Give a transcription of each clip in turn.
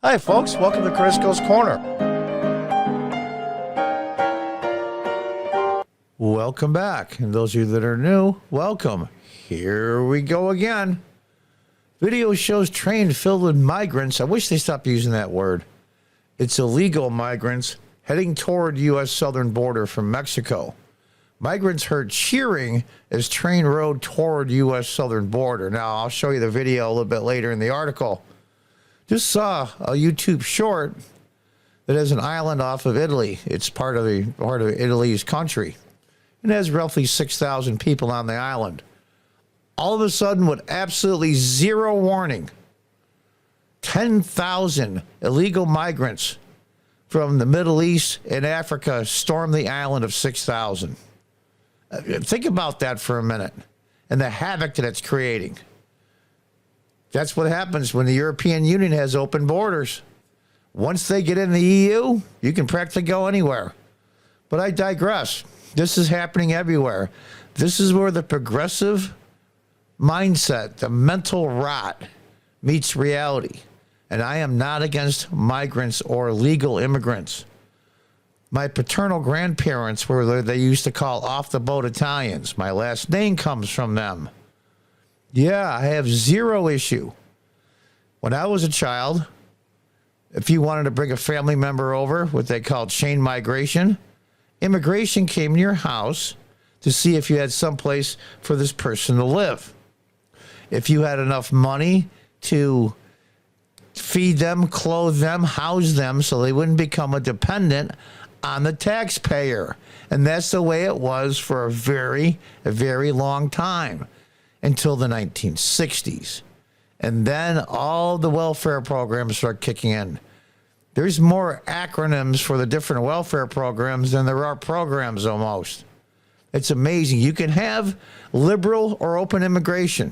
Hi, folks. Welcome to Crisco's Corner. Welcome back. And those of you that are new, welcome. Here we go again. Video shows train filled with migrants. I wish they stopped using that word. It's illegal migrants heading toward U.S. southern border from Mexico. Migrants heard cheering as train rode toward U.S. southern border. Now, I'll show you the video a little bit later in the article. Just saw a YouTube short that has an island off of Italy. It's part of Italy's country. It has roughly 6,000 people on the island. All of a sudden, with absolutely zero warning, 10,000 illegal migrants from the Middle East and Africa stormed the island of 6,000. Think about that for a minute and the havoc that it's creating. That's what happens when the European Union has open borders. Once they get in the EU, you can practically go anywhere. But I digress. This is happening everywhere. This is where the progressive mindset, the mental rot, meets reality. And I am not against migrants or legal immigrants. My paternal grandparents were, they used to call off-the-boat Italians. My last name comes from them. Yeah, I have zero issue. When I was a child, if you wanted to bring a family member over, what they called chain migration, immigration came to your house to see if you had someplace for this person to live. If you had enough money to feed them, clothe them, house them so they wouldn't become a dependent on the taxpayer. And that's the way it was for a very long time. Until the 1960s. And then all the welfare programs start kicking in. There's more acronyms for the different welfare programs than there are programs almost. It's amazing. You can have liberal or open immigration.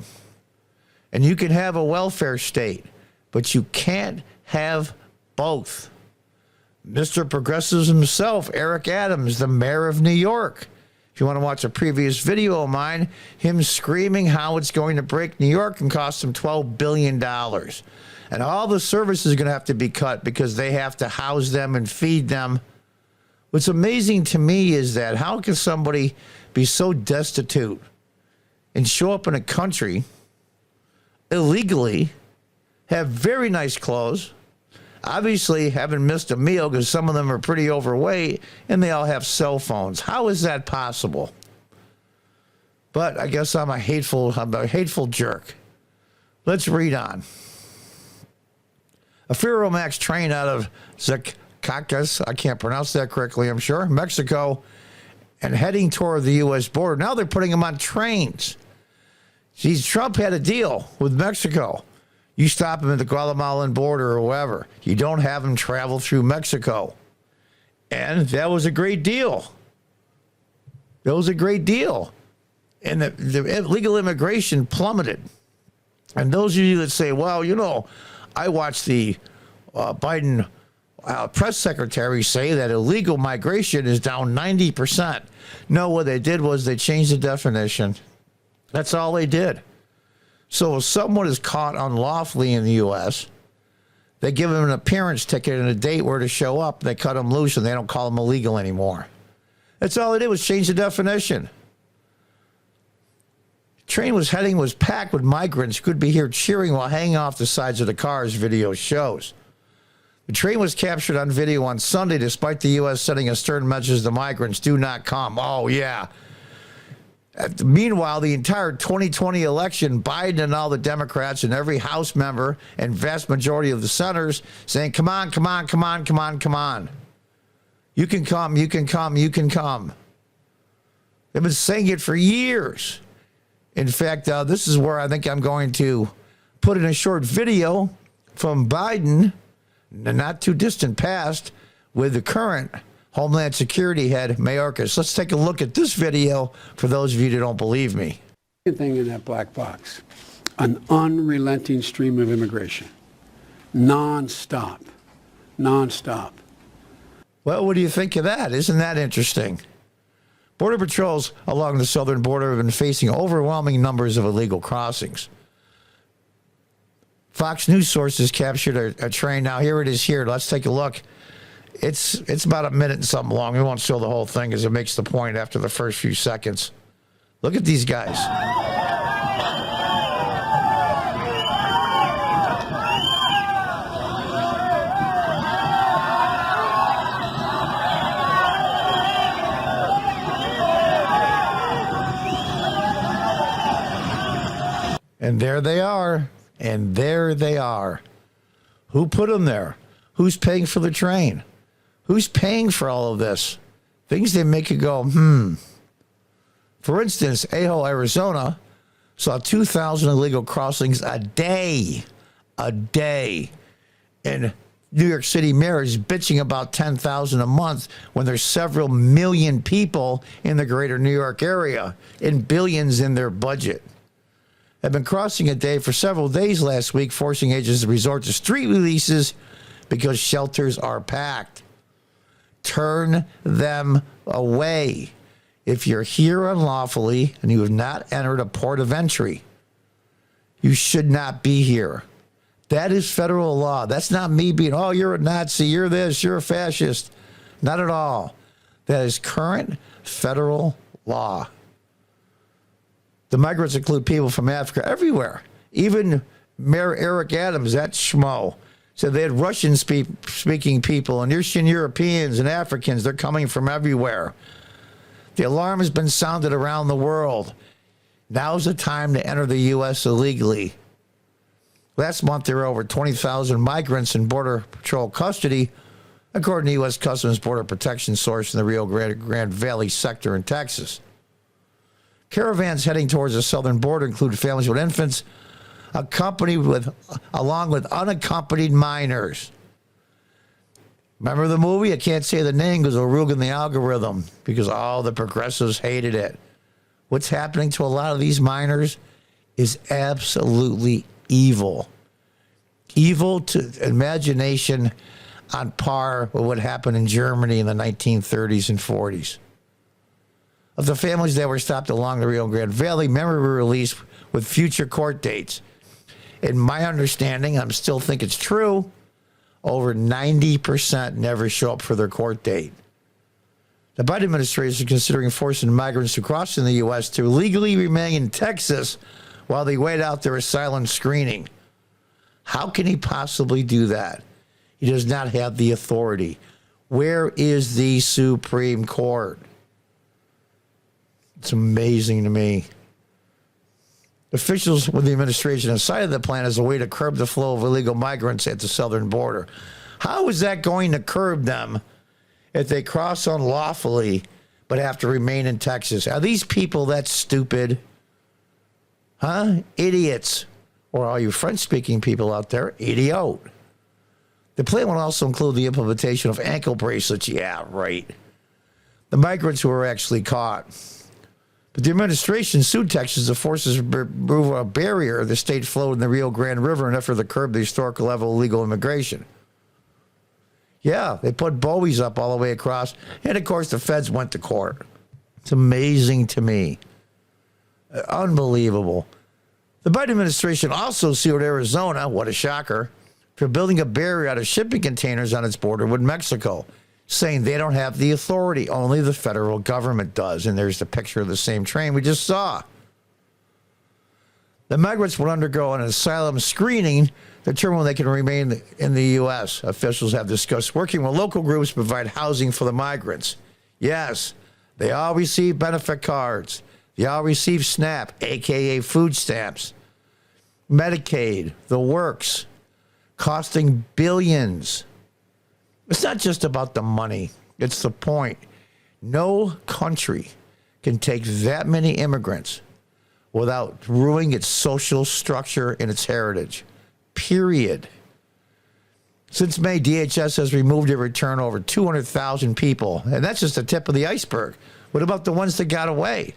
And you can have a welfare state. But you can't have both. Mr. Progressives himself, Eric Adams, the mayor of New York. If you want to watch a previous video of mine, him screaming how it's going to break New York and cost him $12 billion. And all the services are going to have to be cut because they have to house them and feed them. What's amazing to me is that how can somebody be so destitute and show up in a country illegally, have very nice clothes, obviously haven't missed a meal because some of them are pretty overweight, and they all have cell phones. How is that possible? But I guess I'm a hateful jerk. Let's read on. A Ferromax train out of Zacatecas, I can't pronounce that correctly, I'm sure, Mexico, and heading toward the U.S. border. Now they're putting them on trains. See, Trump had a deal with Mexico. You stop them at the Guatemalan border or wherever. You don't have them travel through Mexico. And that was a great deal. That was a great deal. And the illegal immigration plummeted. And those of you that say, well, you know, I watched the Biden press secretary say that illegal migration is down 90%. No, what they did was they changed the definition. That's all they did. So if someone is caught unlawfully in the U.S., they give them an appearance ticket and a date where to show up. They cut them loose and they don't call them illegal anymore. That's all they did was change the definition. The train was packed with migrants who could be heard cheering while hanging off the sides of the cars, video shows. The train was captured on video on Sunday despite the U.S. sending a stern message to migrants, do not come. Oh, yeah. Meanwhile, the entire 2020 election, Biden and all the Democrats and every House member and vast majority of the senators saying, come on, come on, come on, come on, come on. You can come, you can come, you can come. They've been saying it for years. In fact, this is where I think I'm going to put in a short video from Biden, the not too distant past, with the current Homeland Security head, Mayorkas. Let's take a look at this video for those of you that don't believe me. Thing in that black box, an unrelenting stream of immigration, non-stop. Well, what do you think of that? Isn't that interesting? Border patrols along the southern border have been facing overwhelming numbers of illegal crossings. Fox News sources captured a train. Now, here it is here. Let's take a look. It's about a minute and something long. We won't show the whole thing because it makes the point after the first few seconds. Look at these guys. And there they are. And there they are. Who put them there? Who's paying for the train? Who's paying for all of this? Things that make you go, For instance, Ajo, Arizona saw 2,000 illegal crossings a day. A day. And New York City mayor is bitching about 10,000 a month when there's several million people in the greater New York area and billions in their budget. Have been crossing a day for several days last week, forcing agents to resort to street releases because shelters are packed. Turn them away. If you're here unlawfully and you have not entered a port of entry, you should not be here. That is federal law. That's not me being, oh, you're a Nazi, you're this, you're a fascist. Not at all. That is current federal law. The migrants include people from Africa everywhere. Even Mayor Eric Adams, that schmo, said they had Russian-speaking people and Eastern Europeans and Africans. They're coming from everywhere. The alarm has been sounded around the world. Now's the time to enter the U.S. illegally. Last month, there were over 20,000 migrants in Border Patrol custody, according to U.S. Customs Border Protection source in the Rio Grande Valley sector in Texas. Caravans heading towards the southern border include families with infants, along with unaccompanied minors. Remember the movie? I can't say the name because it'll ruin the algorithm because all the progressives hated it. What's happening to a lot of these minors is absolutely evil. Evil to imagination on par with what happened in Germany in the 1930s and 40s. Of the families that were stopped along the Rio Grande Valley, many were released with future court dates. In my understanding, I still think it's true, over 90% never show up for their court date. The Biden administration is considering forcing migrants to cross in the U.S. to legally remain in Texas while they wait out their asylum screening. How can he possibly do that? He does not have the authority. Where is the Supreme Court? It's amazing to me. Officials with the administration have cited the plan as a way to curb the flow of illegal migrants at the southern border. How is that going to curb them if they cross unlawfully but have to remain in Texas? Are these people that stupid? Huh? Idiots. Or all you French-speaking people out there, idiot. The plan will also include the implementation of ankle bracelets. Yeah, right. The migrants who were actually caught. But the administration sued Texas to force us to remove a barrier the state flowed in the Rio Grande River in an effort to curb the historical level of illegal immigration. Yeah, they put buoys up all the way across. And, of course, the feds went to court. It's amazing to me. Unbelievable. The Biden administration also sued Arizona, what a shocker, for building a barrier out of shipping containers on its border with Mexico, saying they don't have the authority. Only the federal government does. And there's the picture of the same train we just saw. The migrants would undergo an asylum screening to determine when they can remain in the U.S. Officials have discussed working with local groups to provide housing for the migrants. Yes, they all receive benefit cards. They all receive SNAP, a.k.a. food stamps, Medicaid, the works, costing billions. It's not just about the money. It's the point. No country can take that many immigrants without ruining its social structure and its heritage. Period. Since May, DHS has removed and returned over 200,000 people. And that's just the tip of the iceberg. What about the ones that got away?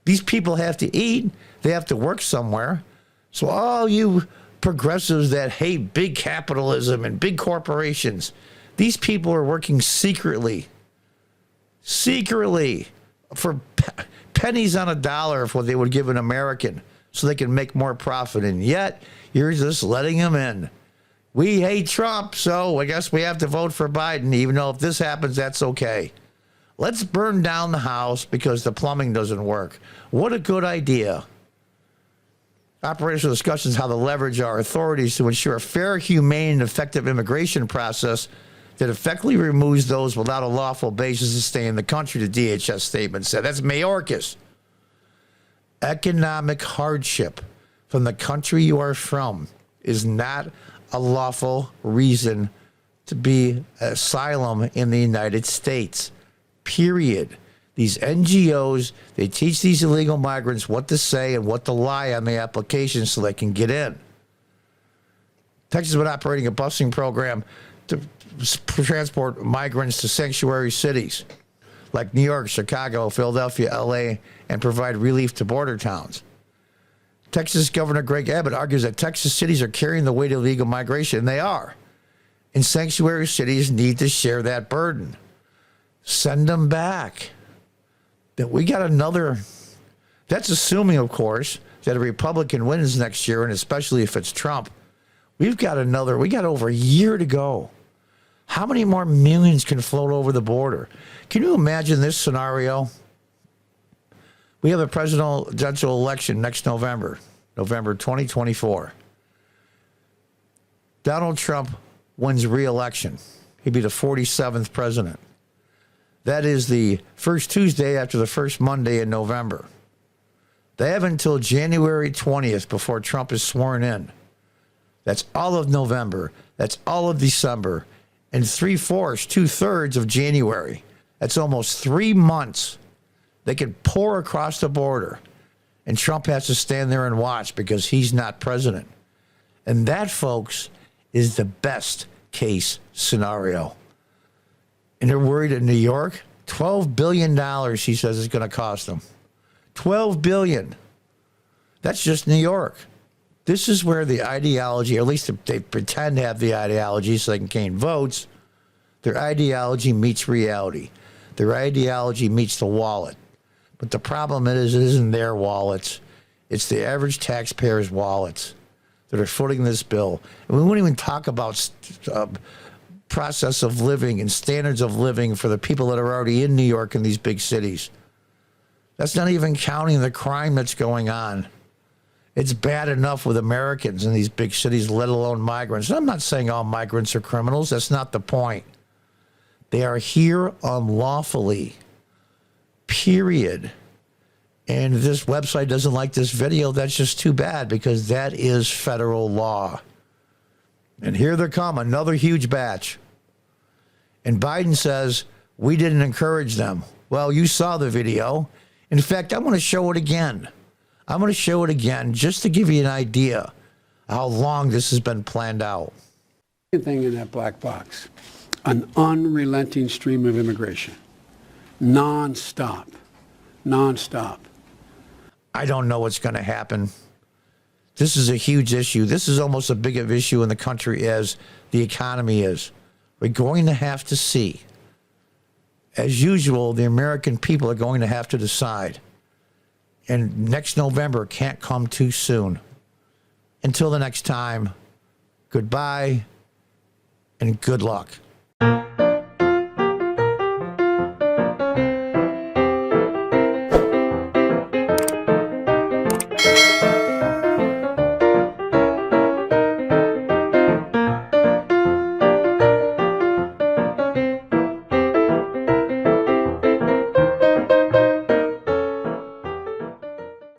These people have to eat. They have to work somewhere. So all you progressives that hate big capitalism and big corporations, these people are working secretly for pennies on a dollar of what they would give an American so they can make more profit. And yet, you're just letting them in. We hate Trump, so I guess we have to vote for Biden, even though if this happens, that's okay. Let's burn down the house because the plumbing doesn't work. What a good idea. Operational discussions how to leverage our authorities to ensure a fair, humane, and effective immigration process that effectively removes those without a lawful basis to stay in the country, the DHS statement said. That's Mayorkas. Economic hardship from the country you are from is not a lawful reason to be asylum in the United States. Period. These NGOs, they teach these illegal migrants what to say and what to lie on the application so they can get in. Texas has been operating a busing program to transport migrants to sanctuary cities like New York, Chicago, Philadelphia, LA, and provide relief to border towns. Texas Governor Greg Abbott argues that Texas cities are carrying the weight of illegal migration, and they are. And sanctuary cities need to share that burden. Send them back. That we got another, that's assuming, of course, that a Republican wins next year, and especially if it's Trump. We got over a year to go. How many more millions can float over the border? Can you imagine this scenario? We have a presidential election next November 2024. Donald Trump wins re-election. He'd be the 47th president. That is the first Tuesday after the first Monday in November. They have until January 20th before Trump is sworn in. That's all of November. That's all of December. And 3/4, 2/3 of January. That's almost 3 months. They can pour across the border. And Trump has to stand there and watch because he's not president. And that, folks, is the best case scenario. And they're worried in New York, $12 billion, he says, is going to cost them. $12 billion. That's just New York. This is where the ideology, or at least they pretend to have the ideology so they can gain votes. Their ideology meets reality. Their ideology meets the wallet. But the problem is, it isn't their wallets. It's the average taxpayer's wallets that are footing this bill. And we won't even talk about process of living and standards of living for the people that are already in New York and these big cities. That's not even counting the crime that's going on. It's bad enough with Americans in these big cities, let alone migrants. And I'm not saying all migrants are criminals. That's not the point. They are here unlawfully, period. And if this website doesn't like this video, that's just too bad because that is federal law. And here they come, another huge batch. And Biden says, we didn't encourage them. Well, you saw the video. In fact, I'm going to show it again. I'm going to show it again just to give you an idea how long this has been planned out. Second thing in that black box, an unrelenting stream of immigration. Non-stop. Non-stop. I don't know what's going to happen. This is a huge issue. This is almost as big of an issue in the country as the economy is. We're going to have to see. As usual, the American people are going to have to decide. And next November can't come too soon. Until the next time, goodbye and good luck.